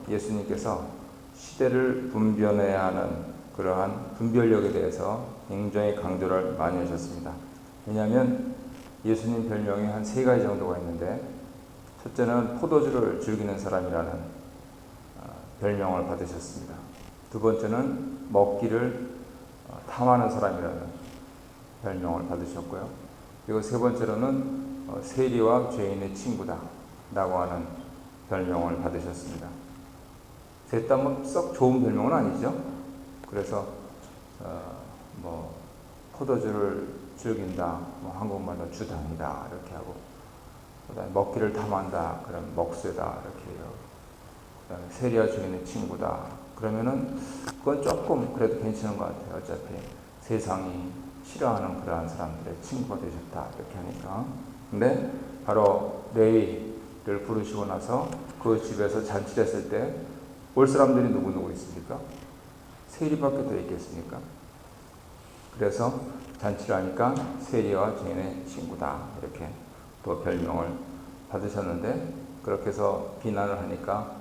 예수님께서 시대를 분별해야 하는 그러한 분별력에 대해서 굉장히 강조를 많이 하셨습니다. 왜냐하면 예수님 별명이 한 3가지 정도가 있는데, 첫째는 포도주를 즐기는 사람이라는 별명을 받으셨습니다. 두 번째는 먹기를 탐하는 사람이라는 별명을 받으셨고요. 그리고 세 번째로는 세리와 죄인의 친구다 라고 하는 별명을 받으셨습니다. 셋 다 뭐 썩 좋은 별명은 아니죠. 그래서 포도주를 즐긴다, 한국말로 주당이다 이렇게 하고, 그다음에 먹기를 탐한다, 그럼 먹쇠다 이렇게 해요. 그다음에 세리와 죄인의 친구다. 그러면은 그건 조금 그래도 괜찮은 것 같아요. 어차피 세상이 싫어하는 그러한 사람들의 친구가 되셨다 이렇게 하니까. 근데 바로 레위를 부르시고 나서 그 집에서 잔치를 했을 때 올 사람들이 누구 있습니까? 세리밖에 더 있겠습니까? 그래서 잔치를 하니까 세리와 죄인의 친구다 이렇게 또 별명을 받으셨는데, 그렇게 해서 비난을 하니까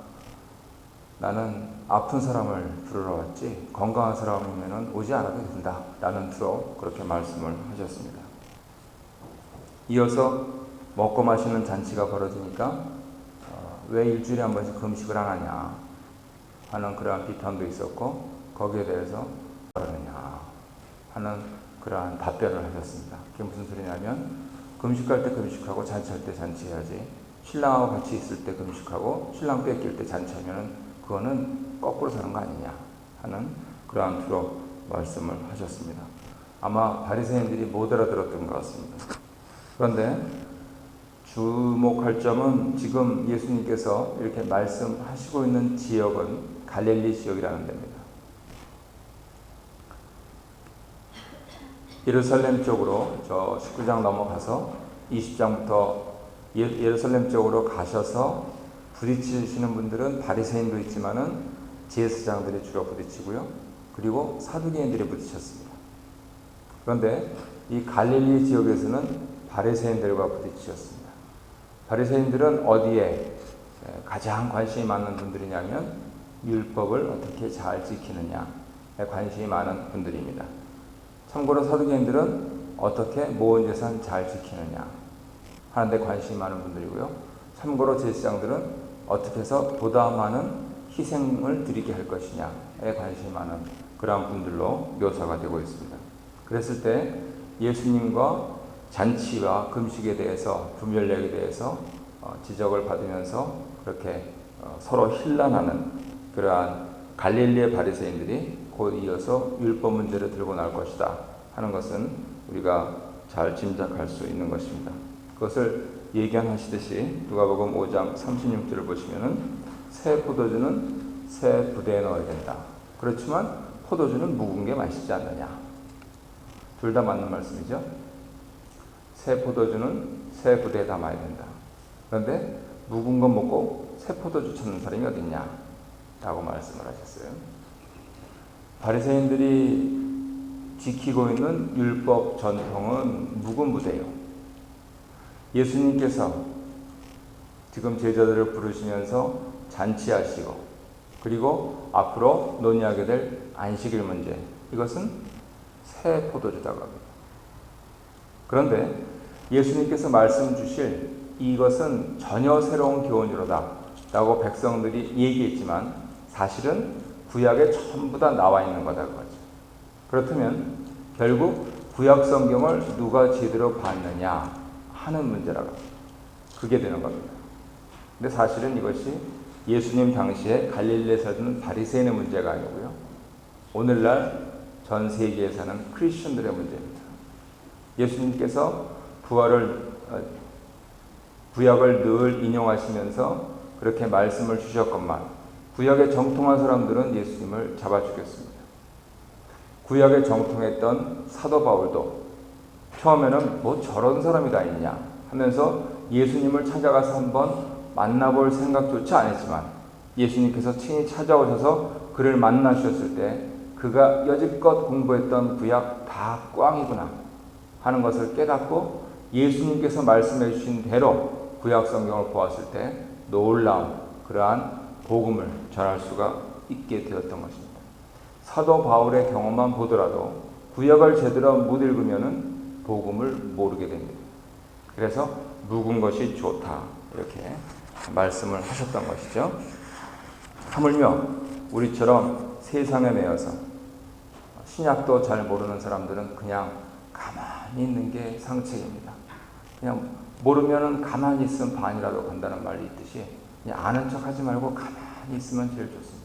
나는 아픈 사람을 부르러 왔지 건강한 사람이면 오지 않아도 된다 라는 투로 그렇게 말씀을 하셨습니다. 이어서 먹고 마시는 잔치가 벌어지니까 왜 일주일에 한 번씩 금식을 안 하냐 하는 그러한 비판도 있었고, 거기에 대해서 그러느냐 하는 그러한 답변을 하셨습니다. 그게 무슨 소리냐면, 금식할 때 금식하고 잔치할 때 잔치해야지, 신랑하고 같이 있을 때 금식하고 신랑 뺏길 때 잔치하면 그거는 거꾸로 사는 거 아니냐 하는 그러한 투로 말씀을 하셨습니다. 아마 바리새인들이 못 알아들었던 것 같습니다. 그런데 주목할 점은 지금 예수님께서 이렇게 말씀하시고 있는 지역은 갈릴리 지역이라는 데입니다. 예루살렘 쪽으로 저 19장 넘어가서 20장부터 예루살렘 쪽으로 가셔서 부딪히시는 분들은 바리새인도 있지만은 제사장들이 주로 부딪히고요. 그리고 사두개인들이 부딪혔습니다. 그런데 이 갈릴리 지역에서는 바리새인들과 부딪히셨습니다. 바리새인들은 어디에 가장 관심이 많은 분들이냐면 율법을 어떻게 잘 지키느냐에 관심이 많은 분들입니다. 참고로 사두개인들은 어떻게 모은 재산 잘 지키느냐 하는데 관심이 많은 분들이고요. 참고로 제사장들은 어떻게 해서 보다 많은 희생을 드리게 할 것이냐에 관심이 많은 그러한 분들로 묘사가 되고 있습니다. 그랬을 때 예수님과 잔치와 금식에 대해서, 분별력에 대해서 지적을 받으면서 그렇게 서로 힐난하는 그러한 갈릴리의 바리새인들이 곧 이어서 율법 문제를 들고 나올 것이다 하는 것은 우리가 잘 짐작할 수 있는 것입니다. 그것을 예견하시듯이 누가복음 5장 36절을 보시면은 새 포도주는 새 부대에 넣어야 된다. 그렇지만 포도주는 묵은 게 맛있지 않느냐. 둘 다 맞는 말씀이죠. 새 포도주는 새 부대에 담아야 된다. 그런데 묵은 거 먹고 새 포도주 찾는 사람이 어딨냐 라고 말씀을 하셨어요. 바리새인들이 지키고 있는 율법 전통은 묵은 부대예요. 예수님께서 지금 제자들을 부르시면서 잔치하시고, 그리고 앞으로 논의하게 될 안식일 문제, 이것은 새 포도주라고 합니다. 그런데 예수님께서 말씀 주실 이것은 전혀 새로운 교훈이로다 라고 백성들이 얘기했지만 사실은 구약에 전부 다 나와 있는 거다고 하죠. 그렇다면 결국 구약 성경을 누가 제대로 봤느냐 하는 문제라고 그게 되는 겁니다. 근데 사실은 이것이 예수님 당시에 갈릴리에 살던 바리새인의 문제가 아니고요, 오늘날 전 세계에 사는 크리스천들의 문제입니다. 예수님께서 구약을 늘 인용하시면서 그렇게 말씀을 주셨건만 구약에 정통한 사람들은 예수님을 잡아 죽였습니다. 구약에 정통했던 사도 바울도 처음에는 뭐 저런 사람이 다 있냐 하면서 예수님을 찾아가서 한번 만나볼 생각조차 안 했지만 예수님께서 친히 찾아오셔서 그를 만나셨을 때 그가 여지껏 공부했던 구약 다 꽝이구나 하는 것을 깨닫고 예수님께서 말씀해 주신 대로 구약 성경을 보았을 때 놀라운 그러한 복음을 전할 수가 있게 되었던 것입니다. 사도 바울의 경험만 보더라도 구약을 제대로 못 읽으면은 복음을 모르게 됩니다. 그래서 묵은 것이 좋다 이렇게 말씀을 하셨던 것이죠. 하물며 우리처럼 세상에 매여서 신약도 잘 모르는 사람들은 그냥 가만히 있는 게 상책입니다. 그냥 모르면은 가만히 있으면 반이라도 간다는 말이 있듯이 그냥 아는 척 하지 말고 가만히 있으면 제일 좋습니다.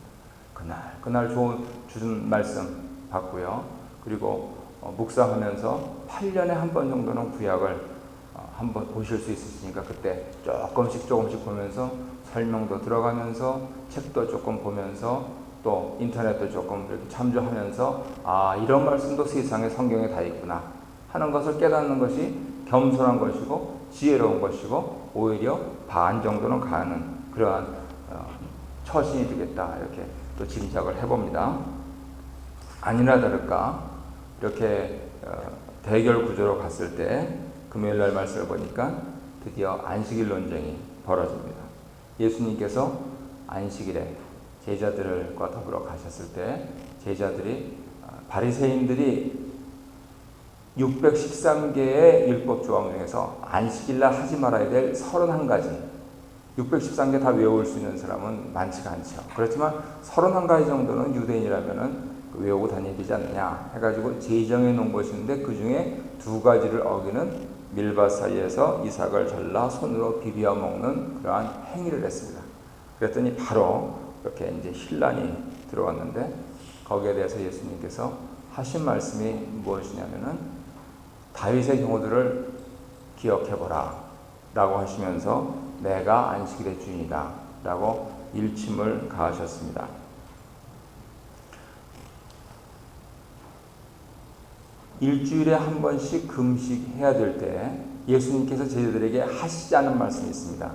그날 좋은 주신 말씀 받고요. 그리고 묵상하면서 8년에 한 번 정도는 구약을 한번 보실 수 있으시니까 그때 조금씩 보면서 설명도 들어가면서 책도 조금 보면서 또 인터넷도 조금 이렇게 참조하면서 이런 말씀도 세상에 성경에 다 있구나 하는 것을 깨닫는 것이 겸손한 것이고 지혜로운 것이고 오히려 반 정도는 가는 그러한 처신이 되겠다 이렇게 또 짐작을 해봅니다. 아니나 다를까 이렇게 대결 구조로 갔을 때 금요일날 말씀을 보니까 드디어 안식일 논쟁이 벌어집니다. 예수님께서 안식일에 제자들과 더불어 가셨을 때 제자들이 바리새인들이 613개의 율법 조항 중에서 안식일날 하지 말아야 될 31가지 613개 다 외울 수 있는 사람은 많지가 않죠. 그렇지만 31가지 정도는 유대인이라면은 외우고 다녀야 되지 않느냐 해가지고 제정해 놓은 것이 있는데 그 중에 2가지를 어기는 밀밭 사이에서 이삭을 잘라 손으로 비벼 먹는 그러한 행위를 했습니다. 그랬더니 바로 이렇게 이제 혼란이 들어왔는데 거기에 대해서 예수님께서 하신 말씀이 무엇이냐면은 다윗의 경우들을 기억해보라 라고 하시면서 내가 안식일의 주인이다 라고 일침을 가하셨습니다. 일주일에 한 번씩 금식해야 될 때 예수님께서 제자들에게 하시지 않은 말씀이 있습니다.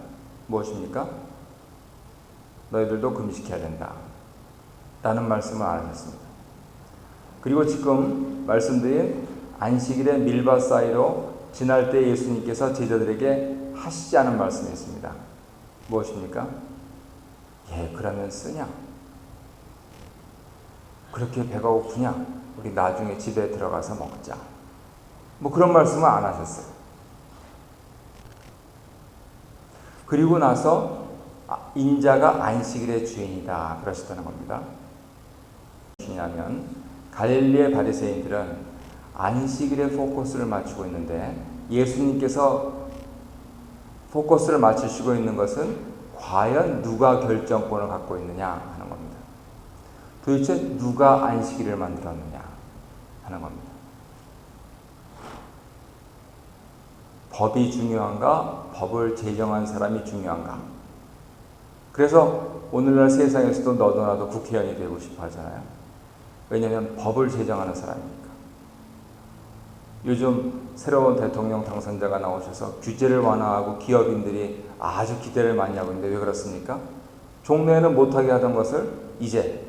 무엇입니까? 너희들도 금식해야 된다 라는 말씀을 안 하셨습니다. 그리고 지금 말씀드린 안식일의 밀밭 사이로 지날 때 예수님께서 제자들에게 하시지 않은 말씀이 있습니다. 무엇입니까? 그러면 쓰냐? 그렇게 배가 고프냐? 우리 나중에 집에 들어가서 먹자. 그런 말씀은 안 하셨어요. 그리고 나서 인자가 안식일의 주인이다 그러셨다는 겁니다. 무엇이냐면 갈릴리의 바리새인들은 안식일에 포커스를 맞추고 있는데 예수님께서 포커스를 맞추시고 있는 것은 과연 누가 결정권을 갖고 있느냐 하는 겁니다. 도대체 누가 안식일을 만들었느냐 하는 겁니다. 법이 중요한가? 법을 제정한 사람이 중요한가? 그래서 오늘날 세상에서도 너도 나도 국회의원이 되고 싶어 하잖아요. 왜냐하면 법을 제정하는 사람이니까. 요즘 새로운 대통령 당선자가 나오셔서 규제를 완화하고 기업인들이 아주 기대를 많이 하고 있는데 왜 그렇습니까? 종래에는 못하게 하던 것을 이제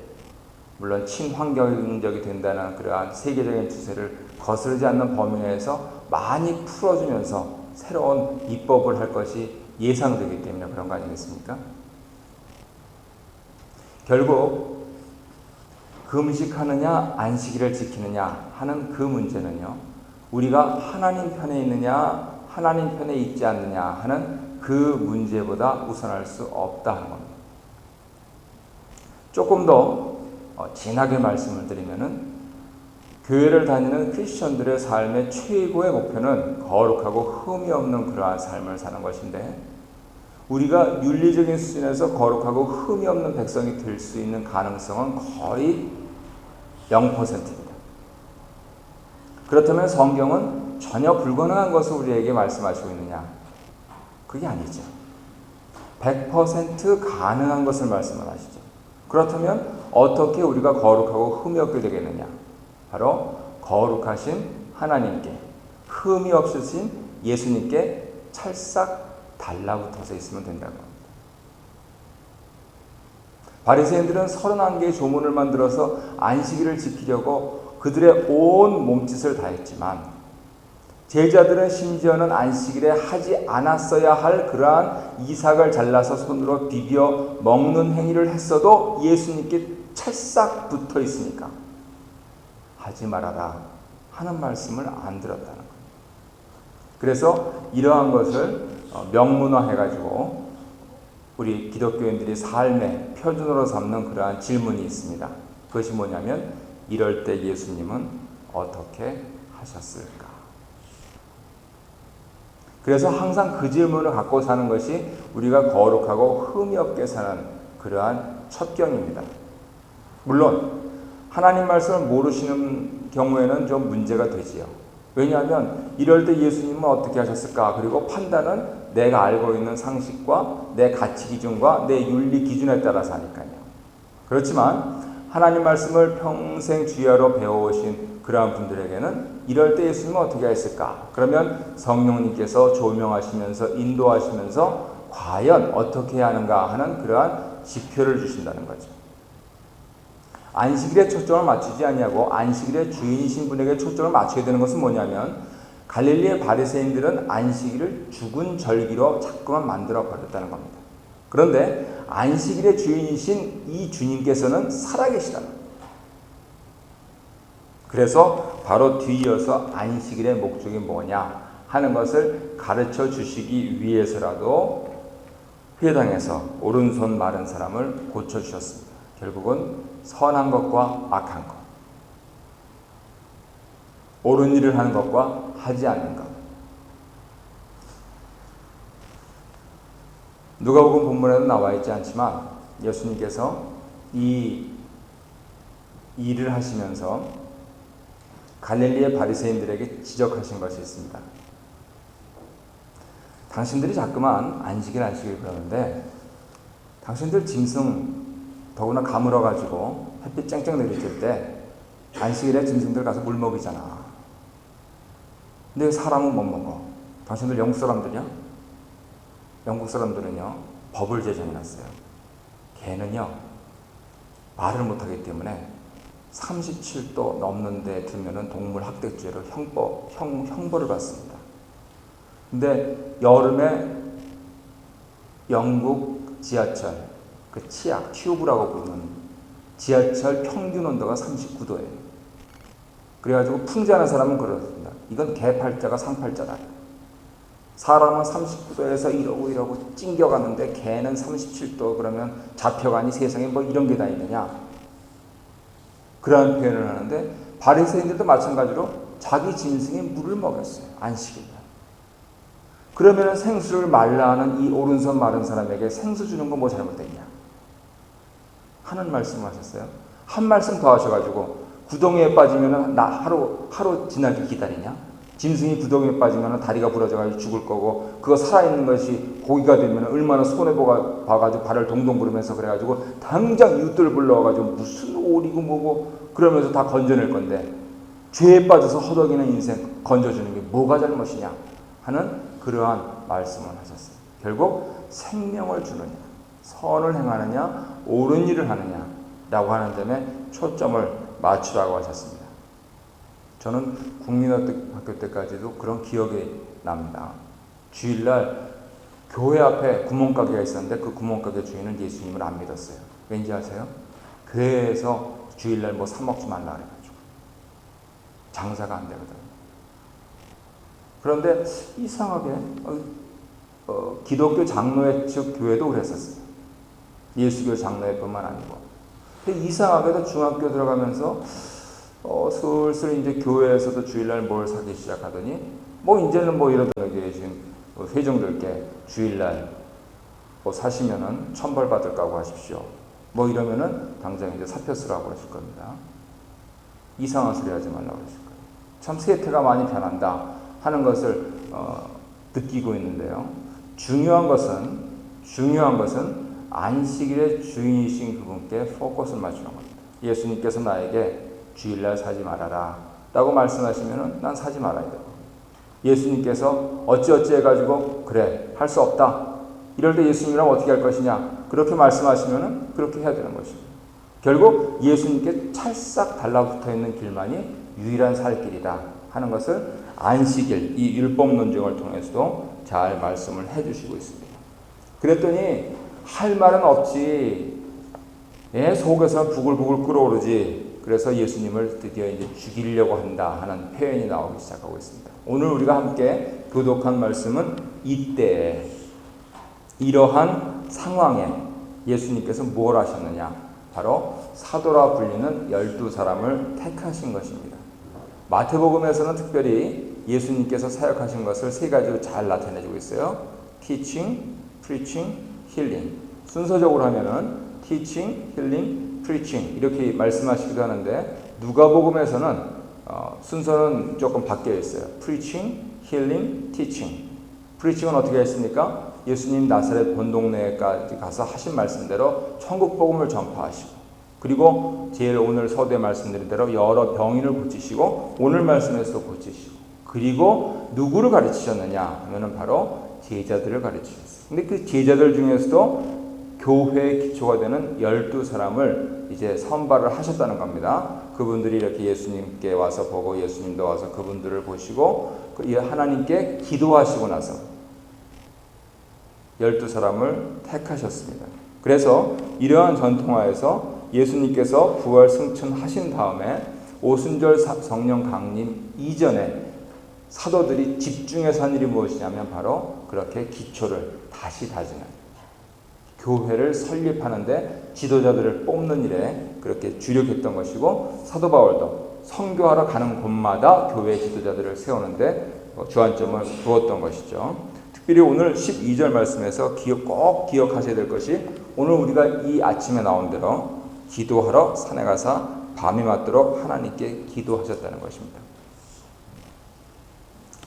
물론 친환경적이 된다는 그러한 세계적인 추세를 거스르지 않는 범위 내에서 많이 풀어주면서 새로운 입법을 할 것이 예상되기 때문에 그런 거 아니겠습니까? 결국 금식하느냐 안식일을 지키느냐 하는 그 문제는요, 우리가 하나님 편에 있느냐 하나님 편에 있지 않느냐 하는 그 문제보다 우선할 수 없다 하는 겁니다. 조금 더 진하게 말씀을 드리면은 교회를 다니는 크리스천들의 삶의 최고의 목표는 거룩하고 흠이 없는 그러한 삶을 사는 것인데, 우리가 윤리적인 수준에서 거룩하고 흠이 없는 백성이 될 수 있는 가능성은 거의 0%입니다. 그렇다면 성경은 전혀 불가능한 것을 우리에게 말씀하시고 있느냐? 그게 아니죠. 100% 가능한 것을 말씀을 하시죠. 그렇다면 어떻게 우리가 거룩하고 흠이 없게 되겠느냐? 바로 거룩하신 하나님께, 흠이 없으신 예수님께 찰싹 달라붙어서 있으면 된다는 겁니다. 바리새인들은 31개의 조문을 만들어서 안식일을 지키려고 그들의 온 몸짓을 다했지만 제자들은 심지어는 안식일에 하지 않았어야 할 그러한 이삭을 잘라서 손으로 비벼 먹는 행위를 했어도 예수님께 찰싹 붙어 있으니까 하지 말아라 하는 말씀을 안 들었다는 거예요. 그래서 이러한 것을 명문화해가지고 우리 기독교인들이 삶의 표준으로 삼는 그러한 질문이 있습니다. 그것이 뭐냐면 이럴 때 예수님은 어떻게 하셨을까? 그래서 항상 그 질문을 갖고 사는 것이 우리가 거룩하고 흠이 없게 사는 그러한 첩경입니다. 물론 하나님 말씀을 모르시는 경우에는 좀 문제가 되지요. 왜냐하면 이럴 때 예수님은 어떻게 하셨을까? 그리고 판단은 내가 알고 있는 상식과 내 가치 기준과 내 윤리 기준에 따라서 하니까요. 그렇지만 하나님 말씀을 평생 주야로 배워오신 그러한 분들에게는 이럴 때 예수님은 어떻게 했을까? 그러면 성령님께서 조명하시면서 인도하시면서 과연 어떻게 해야 하는가 하는 그러한 지표를 주신다는 거죠. 안식일에 초점을 맞추지 아니하고 안식일의 주인이신 분에게 초점을 맞춰야 되는 것은 뭐냐면 갈릴리의 바리새인들은 안식일을 죽은 절기로 자꾸만 만들어 버렸다는 겁니다. 그런데 안식일의 주인이신 이 주님께서는 살아계시다는 겁니다. 그래서 바로 뒤이어서 안식일의 목적이 뭐냐 하는 것을 가르쳐 주시기 위해서라도 회당에서 오른손 마른 사람을 고쳐주셨습니다. 결국은 선한 것과 악한 것, 옳은 일을 하는 것과 하지 않는 것. 누가복음 본문에는 나와 있지 않지만 예수님께서 이 일을 하시면서 갈릴리의 바리새인들에게 지적하신 것이 있습니다. 당신들이 자꾸만 안식일 그러는데 당신들 짐승 더구나 가물어가지고 햇빛 쨍쨍 내리칠 때 안식일에 짐승들 가서 물 먹이잖아. 근데 사람은 못 먹어. 당신들 영국 사람들이야? 영국 사람들은요 법을 제정해놨어요. 개는요 말을 못하기 때문에 37도 넘는 데 두면은 동물 학대죄로 형벌을 받습니다. 근데 여름에 영국 지하철 그 치약, 튜브라고 부르는 지하철 평균 온도가 39도예요. 그래가지고 풍자하는 사람은 그렇습니다. 이건 개팔자가 상팔자다. 사람은 39도에서 이러고 찡겨가는데 개는 37도 그러면 잡혀가니 세상에 뭐 이런 게 다 있느냐. 그러한 표현을 하는데 바리새인들도 마찬가지로 자기 짐승에 물을 먹였어요. 안식일. 그러면 생수를 말라 하는 이 오른손 마른 사람에게 생수 주는 거 뭐 잘못됐냐 하는 말씀을 하셨어요. 한 말씀 더 하셔가지고 구덩이에 빠지면 나 하루 지나기 기다리냐? 짐승이 구덩이에 빠지면 다리가 부러져가지고 죽을 거고 그거 살아있는 것이 고기가 되면 얼마나 손해봐가지고 발을 동동 구르면서 그래가지고 당장 이웃들 불러와가지고 무슨 오리고 뭐고 그러면서 다 건져낼 건데 죄에 빠져서 허덕이는 인생 건져주는 게 뭐가 잘못이냐 하는 그러한 말씀을 하셨어요. 결국 생명을 주느냐 선을 행하느냐 옳은 일을 하느냐 라고 하는 점에 초점을 맞추라고 하셨습니다. 저는 국민학교 때까지도 그런 기억이 납니다. 주일날 교회 앞에 구멍가게가 있었는데 그 구멍가게 주인은 예수님을 안 믿었어요. 왠지 아세요? 교회에서 주일날 뭐 사 먹지 말라 그래가지고 장사가 안 되거든요. 그런데 이상하게 기독교 장로회 측 교회도 그랬었어요. 예수교 장로회뿐만 아니고. 근데 이상하게도 중학교 들어가면서 슬슬 이제 교회에서도 주일날 뭘 사기 시작하더니 뭐 이제는 뭐 이러더라고요. 지금 회중들께 주일날 뭐 사시면은 천벌 받을 까고 하십시오. 뭐 이러면은 당장 이제 사표 쓰라고 그러실 겁니다. 이상한 소리 하지 말라고 그러실 거예요. 참 세태가 많이 변한다 하는 것을 느끼고 있는데요. 중요한 것은 안식일의 주인이신 그분께 포커스를 맞추는 겁니다. 예수님께서 나에게 주일날 사지 말아라 라고 말씀하시면 난 사지 말아야 돼요. 예수님께서 어찌어찌 해가지고 그래 할 수 없다 이럴 때 예수님이랑 어떻게 할 것이냐 그렇게 말씀하시면 그렇게 해야 되는 것입니다. 결국 예수님께 찰싹 달라붙어 있는 길만이 유일한 살 길이다 하는 것을 안식일, 이 율법 논쟁을 통해서도 잘 말씀을 해주시고 있습니다. 그랬더니 할 말은 없지. 속에서 부글부글 끓어오르지. 그래서 예수님을 드디어 이제 죽이려고 한다 하는 표현이 나오기 시작하고 있습니다. 오늘 우리가 함께 교독한 말씀은 이때 이러한 상황에 예수님께서 뭘 하셨느냐? 바로 사도라 불리는 12사람을 택하신 것입니다. 마태복음에서는 특별히 예수님께서 사역하신 것을 세 가지로 잘 나타내주고 있어요. teaching, preaching, healing. 순서적으로 하면은 teaching, healing, preaching 이렇게 말씀하시기도 하는데 누가복음에서는 순서는 조금 바뀌어 있어요. preaching, healing, teaching. preaching은 어떻게 했습니까? 예수님 나사렛 본동네까지 가서 하신 말씀대로 천국 복음을 전파하시고, 그리고 제일 오늘 서두에 말씀드린 대로 여러 병인을 고치시고, 오늘 말씀에서도 고치시고, 그리고 누구를 가르치셨느냐 하면은 바로 제자들을 가르치셨어요. 근데 그 제자들 중에서도 교회의 기초가 되는 12사람을 이제 선발을 하셨다는 겁니다. 그분들이 이렇게 예수님께 와서 보고, 예수님도 와서 그분들을 보시고, 하나님께 기도하시고 나서 12사람을 택하셨습니다. 그래서 이러한 전통하에서 예수님께서 부활 승천하신 다음에 오순절 성령 강림 이전에 사도들이 집중해서 한 일이 무엇이냐면 바로 그렇게 기초를 다시 다지는, 교회를 설립하는데 지도자들을 뽑는 일에 그렇게 주력했던 것이고, 사도 바울도 선교하러 가는 곳마다 교회 지도자들을 세우는데 주안점을 두었던 것이죠. 특별히 오늘 12절 말씀에서 꼭 기억하셔야 될 것이, 오늘 우리가 이 아침에 나온 대로 기도하러 산에 가서 밤이 맞도록 하나님께 기도하셨다는 것입니다.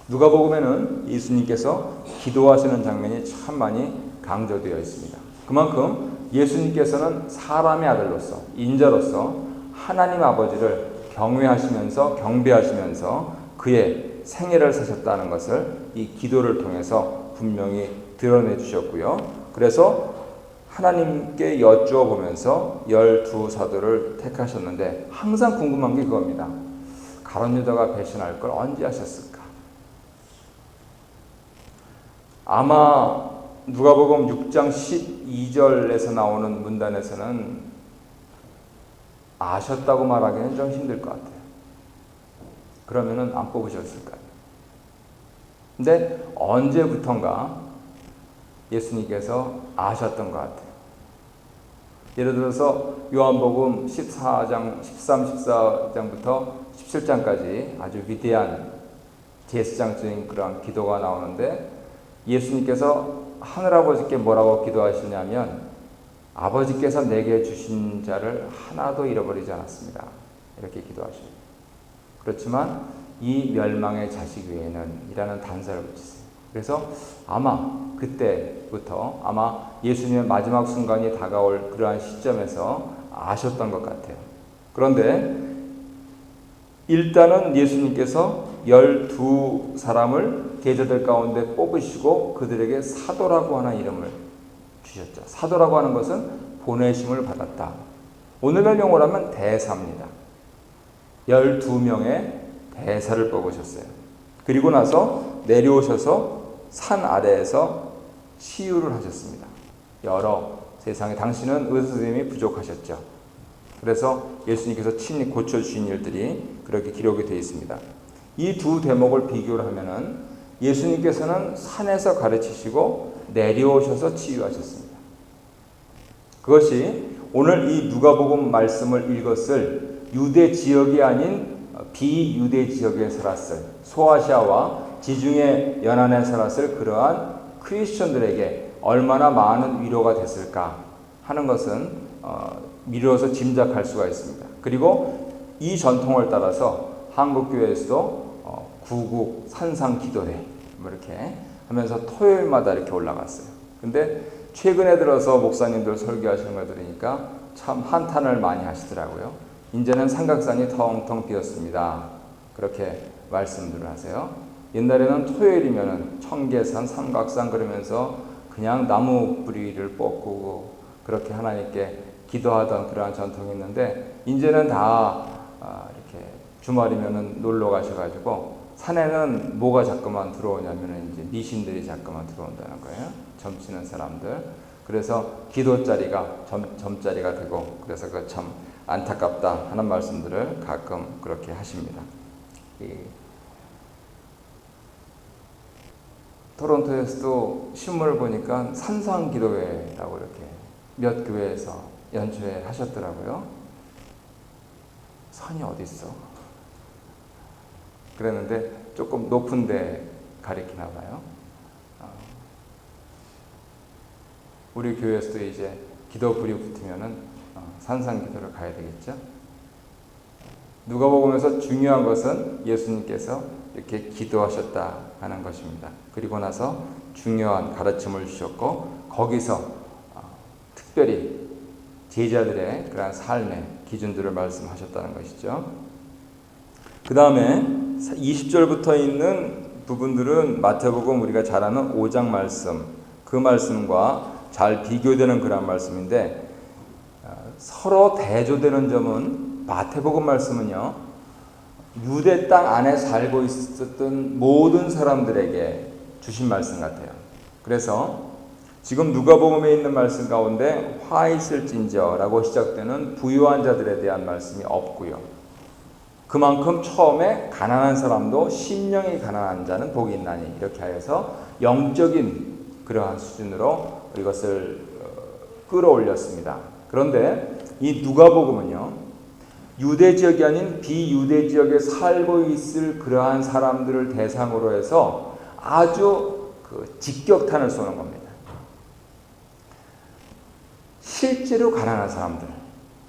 누가복음에는 예수님께서 기도하시는 장면이 참 많이 강조되어 있습니다. 그만큼 예수님께서는 사람의 아들로서, 인자로서 하나님 아버지를 경외하시면서 경배하시면서 그의 생애를 사셨다는 것을 이 기도를 통해서 분명히 드러내 주셨고요. 그래서 하나님께 여쭈어 보면서 12사도를 택하셨는데 항상 궁금한 게 그겁니다. 가룟 유다가 배신할 걸 언제 하셨을까? 아마 누가복음 6장 12절에서 나오는 문단에서는 아셨다고 말하기는 좀 힘들 것 같아요. 그러면은 안 뽑으셨을까요? 근데 언제부턴가 예수님께서 아셨던 것 같아요. 예를 들어서 요한복음 14장, 13, 14장부터 17장까지 아주 위대한 제사장적인 그런 기도가 나오는데, 예수님께서 하늘아버지께 뭐라고 기도하시냐면, 아버지께서 내게 주신 자를 하나도 잃어버리지 않았습니다. 이렇게 기도하셔요. 그렇지만 이 멸망의 자식 외에는 이라는 단서를 붙이세요. 그래서 아마 그때부터 아마 예수님의 마지막 순간이 다가올 그러한 시점에서 아셨던 것 같아요. 그런데 일단은 예수님께서 12사람을 제자들 가운데 뽑으시고 그들에게 사도라고 하는 이름을 주셨죠. 사도라고 하는 것은 보내심을 받았다. 오늘날 용어로 하면 대사입니다. 12명의 대사를 뽑으셨어요. 그리고 나서 내려오셔서 산 아래에서 치유를 하셨습니다. 여러 세상에 당시는 의사 선생님이 부족하셨죠. 그래서 예수님께서 친히 고쳐주신 일들이 그렇게 기록이 되어 있습니다. 이 두 대목을 비교를 하면은 예수님께서는 산에서 가르치시고 내려오셔서 치유하셨습니다. 그것이 오늘 이 누가복음 말씀을 읽었을 유대 지역이 아닌 비유대 지역에 살았을, 소아시아와 지중해 연안에 살았을 그러한 크리스천들에게 얼마나 많은 위로가 됐을까 하는 것은 미루어서 짐작할 수가 있습니다. 그리고 이 전통을 따라서 한국교회에서도 구국 산상 기도회 이렇게 하면서 토요일마다 이렇게 올라갔어요. 근데 최근에 들어서 목사님들 설교하시는 걸 들으니까 참 한탄을 많이 하시더라고요. 이제는 삼각산이 텅텅 비었습니다. 그렇게 말씀들을 하세요. 옛날에는 토요일이면은 청계산, 삼각산 그러면서 그냥 나무 뿌리를 뽑고 그렇게 하나님께 기도하던 그러한 전통이 있는데, 이제는 다 이렇게 주말이면은 놀러 가셔가지고 산에는 뭐가 자꾸만 들어오냐면 이제 미신들이 자꾸만 들어온다는 거예요. 점치는 사람들. 그래서 기도자리가 점자리가 되고, 그래서 그 참 안타깝다 하는 말씀들을 가끔 그렇게 하십니다. 토론토에서도 신문을 보니까 산상기도회라고 이렇게 몇 교회에서 연초에 하셨더라고요. 산이 어디 있어? 그랬는데 조금 높은 데 가리키나 봐요. 우리 교회에서도 이제 기도 불이 붙으면은 산상기도를 가야 되겠죠. 누가복음에서 중요한 것은 예수님께서 이렇게 기도하셨다 하는 것입니다. 그리고 나서 중요한 가르침을 주셨고, 거기서 특별히 제자들의 그러한 삶의 기준들을 말씀하셨다는 것이죠. 그 다음에 20절부터 있는 부분들은 마태복음 우리가 잘 아는 5장 말씀, 그 말씀과 잘 비교되는 그런 말씀인데, 서로 대조되는 점은 마태복음 말씀은요, 유대 땅 안에 살고 있었던 모든 사람들에게 주신 말씀 같아요. 그래서 지금 누가복음에 있는 말씀 가운데 화 있을진저라고 시작되는 부유한 자들에 대한 말씀이 없고요. 그만큼 처음에 가난한 사람도 심령이 가난한 자는 복이 있나니, 이렇게 하여서 영적인 그러한 수준으로 이것을 끌어올렸습니다. 그런데 이 누가복음은요, 유대 지역이 아닌 비유대 지역에 살고 있을 그러한 사람들을 대상으로 해서 아주 직격탄을 쏘는 겁니다. 실제로 가난한 사람들,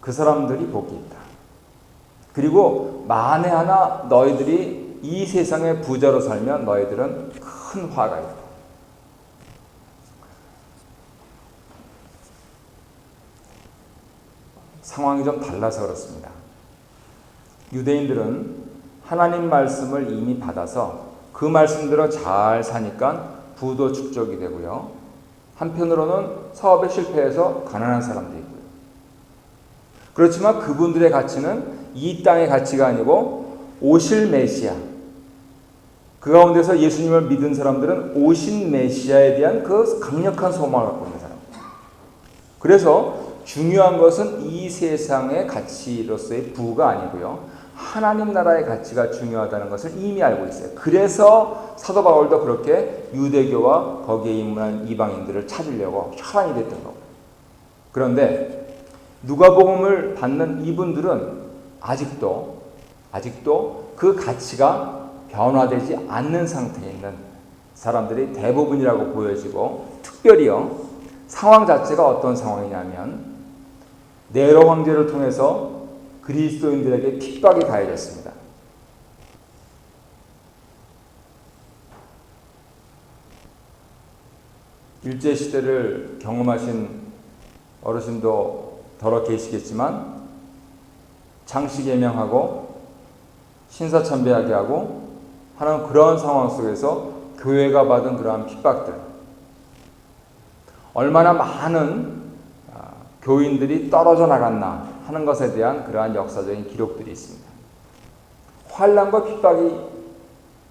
그 사람들이 복이 있다. 그리고 만에 하나 너희들이 이 세상의 부자로 살면 너희들은 큰 화가 있다. 상황이 좀 달라서 그렇습니다. 유대인들은 하나님 말씀을 이미 받아서 그 말씀대로 잘 사니까 부도 축적이 되고요. 한편으로는 사업에 실패해서 가난한 사람도 있고요. 그렇지만 그분들의 가치는 이 땅의 가치가 아니고 오실 메시아, 그 가운데서 예수님을 믿은 사람들은 오신 메시아에 대한 그 강력한 소망을 갖고 있는 사람. 그래서 중요한 것은 이 세상의 가치로서의 부가 아니고요, 하나님 나라의 가치가 중요하다는 것을 이미 알고 있어요. 그래서 사도 바울도 그렇게 유대교와 거기에 입문한 이방인들을 찾으려고 혈안이 됐던 거고. 그런데 누가복음을 받는 이분들은 아직도 그 가치가 변화되지 않는 상태에 있는 사람들이 대부분이라고 보여지고, 특별히요, 상황 자체가 어떤 상황이냐면 네로 황제를 통해서 그리스도인들에게 핍박이 가해졌습니다. 일제시대를 경험하신 어르신도 더러 계시겠지만, 장시개명하고 신사참배하게 하고 하는 그러한 상황 속에서 교회가 받은 그러한 핍박들, 얼마나 많은 교인들이 떨어져 나갔나 하는 것에 대한 그러한 역사적인 기록들이 있습니다. 환난과 핍박이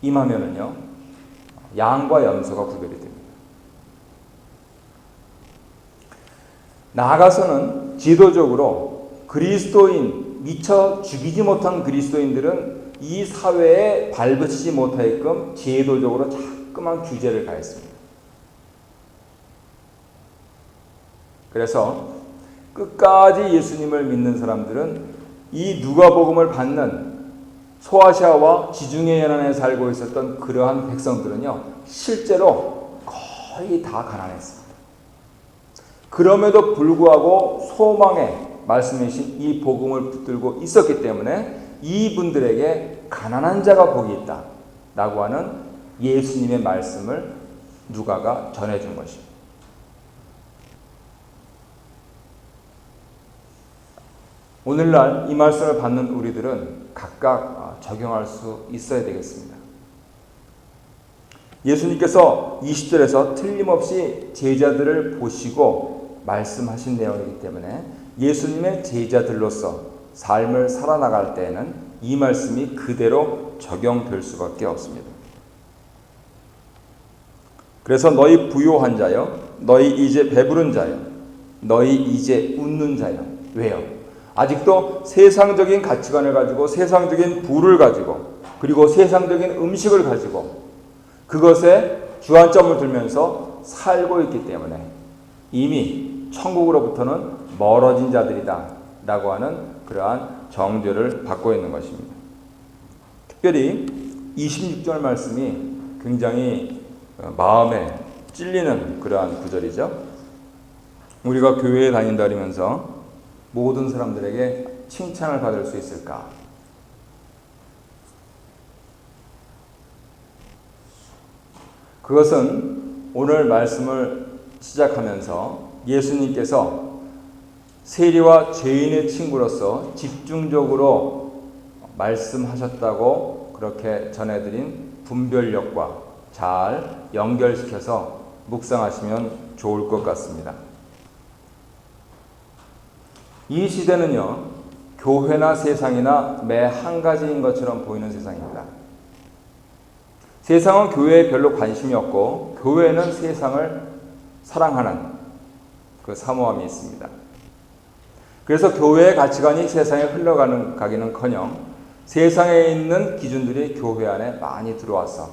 임하면은요, 양과 염소가 구별이 됩니다. 나아가서는 지도적으로 그리스도인, 미처 죽이지 못한 그리스도인들은 이 사회에 발붙이지 못하게끔 제도적으로 자꾸만 규제를 가했습니다. 그래서 끝까지 예수님을 믿는 사람들은 이 누가복음을 받는 소아시아와 지중해 연안에 살고 있었던 그러한 백성들은요, 실제로 거의 다 가난했습니다. 그럼에도 불구하고 소망의 말씀이신 이 복음을 붙들고 있었기 때문에 이분들에게 가난한 자가 복이 있다 라고 하는 예수님의 말씀을 누가가 전해준 것입니다. 오늘날 이 말씀을 받는 우리들은 각각 적용할 수 있어야 되겠습니다. 예수님께서 20절에서 틀림없이 제자들을 보시고 말씀하신 내용이기 때문에 예수님의 제자들로서 삶을 살아나갈 때에는 이 말씀이 그대로 적용될 수밖에 없습니다. 그래서 너희 부요한 자여, 너희 이제 배부른 자여, 너희 이제 웃는 자여. 왜요? 아직도 세상적인 가치관을 가지고 세상적인 부를 가지고 그리고 세상적인 음식을 가지고 그것에 주안점을 두면서 살고 있기 때문에 이미 천국으로부터는 멀어진 자들이다 라고 하는 그러한 정죄를 받고 있는 것입니다. 특별히 26절 말씀이 굉장히 마음에 찔리는 그러한 구절이죠. 우리가 교회에 다닌다 그러면서 모든 사람들에게 칭찬을 받을 수 있을까? 그것은 오늘 말씀을 시작하면서 예수님께서 세리와 죄인의 친구로서 집중적으로 말씀하셨다고 그렇게 전해드린 분별력과 잘 연결시켜서 묵상하시면 좋을 것 같습니다. 이 시대는요, 교회나 세상이나 매 한 가지인 것처럼 보이는 세상입니다. 세상은 교회에 별로 관심이 없고 교회는 세상을 사랑하는 그 사모함이 있습니다. 그래서 교회의 가치관이 세상에 흘러가기는커녕 세상에 있는 기준들이 교회 안에 많이 들어와서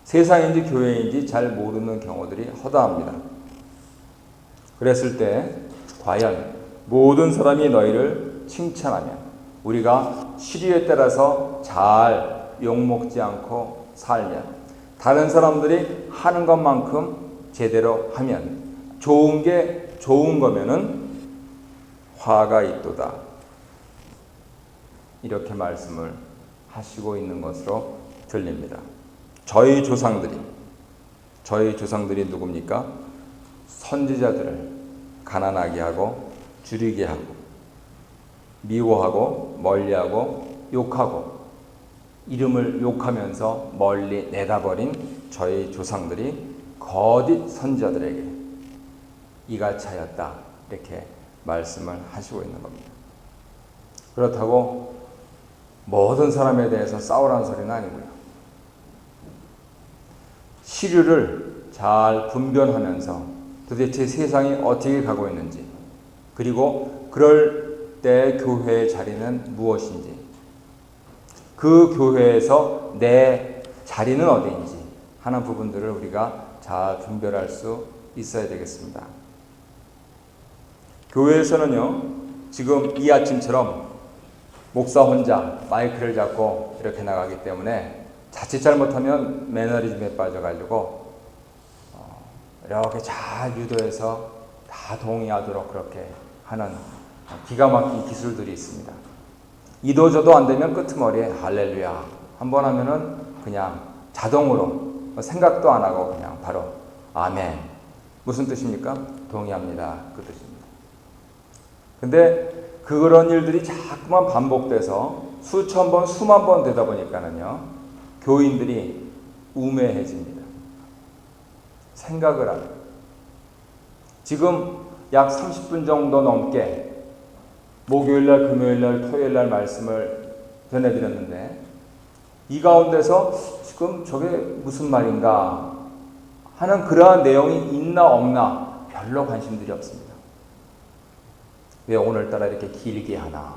세상인지 교회인지 잘 모르는 경우들이 허다합니다. 그랬을 때 과연 모든 사람이 너희를 칭찬하면 우리가 시류에 따라서 잘 욕먹지 않고 살면 다른 사람들이 하는 것만큼 제대로 하면 좋은 게 좋은 거면은 화가 있도다. 이렇게 말씀을 하시고 있는 것으로 들립니다. 저희 조상들이 누굽니까? 선지자들을 가난하게 하고 줄이게 하고 미워하고 멀리하고 욕하고 이름을 욕하면서 멀리 내다버린 저희 조상들이 거짓 선지자들에게 이같이하였다 이렇게 말씀을 하시고 있는 겁니다. 그렇다고 모든 사람에 대해서 싸우라는 소리는 아니고요. 시류를 잘 분별하면서 도대체 세상이 어떻게 가고 있는지 그리고 그럴 때 교회의 자리는 무엇인지 그 교회에서 내 자리는 어디인지 하는 부분들을 우리가 잘 분별할 수 있어야 되겠습니다. 교회에서는요, 지금 이 아침처럼 목사 혼자 마이크를 잡고 이렇게 나가기 때문에 자칫 잘못하면 매너리즘에 빠져가지고 이렇게 잘 유도해서 다 동의하도록 그렇게 하는 기가 막힌 기술들이 있습니다. 이도저도 안 되면 끄트머리에 할렐루야 한번 하면은 그냥 자동으로 생각도 안 하고 그냥 바로 아멘. 무슨 뜻입니까? 동의합니다. 그 뜻입니다. 근데 그런 일들이 자꾸만 반복돼서 수천 번, 수만 번 되다 보니까는요, 교인들이 우매해집니다. 생각을 하는. 지금 약 30분 정도 넘게 목요일날, 금요일날, 토요일날 말씀을 전해드렸는데 이 가운데서 지금 저게 무슨 말인가 하는 그러한 내용이 있나 없나 별로 관심들이 없습니다. 왜 오늘따라 이렇게 길게 하나?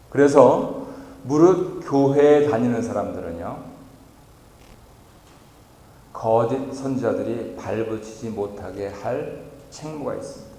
그래서 무릇 교회에 다니는 사람들은요, 거짓 선지자들이 발붙이지 못하게 할 책무가 있습니다.